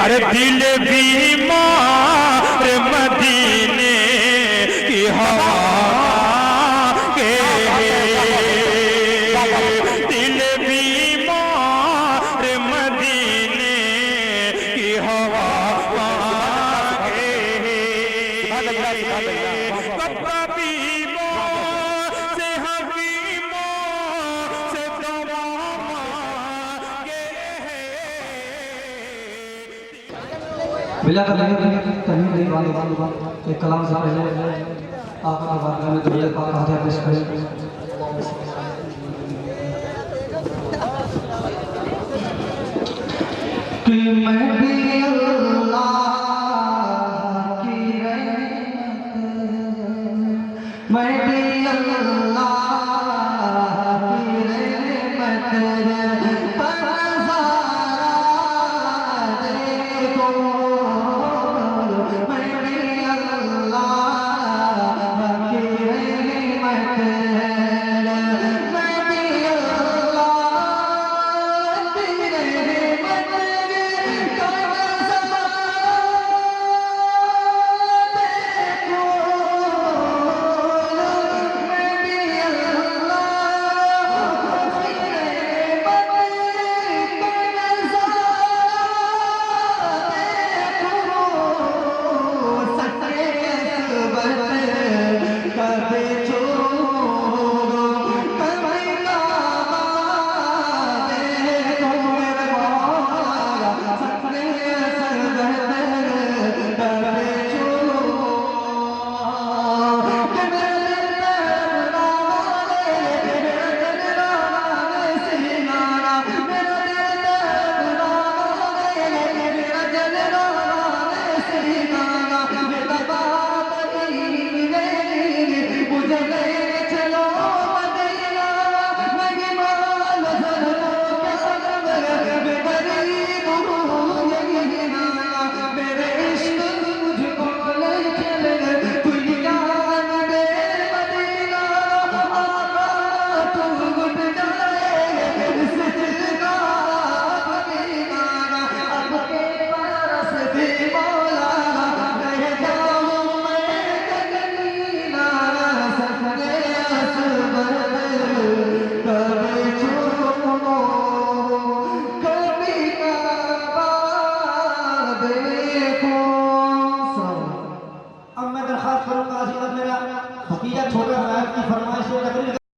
अरे दिल बीमार मदीने की हवा के, दिल बीमार मदीने की हवा के, हबीबों से हबीबों से दुआ मांगे। बिला का नहीं एक कलाम से पहले आपका बारगाह में दुरूद पाक हाजिर पेश करें। कि मैं भी अल्लाह की रहमत, मैं भी अल्लाह की रहमत पर ज़रा देखो, मैं भी अल्लाह की रहमत, मैं भी अल्लाह की रहमत कर ज़रा देखो, मैं भी अल्लाह की रहमत कर ज़रा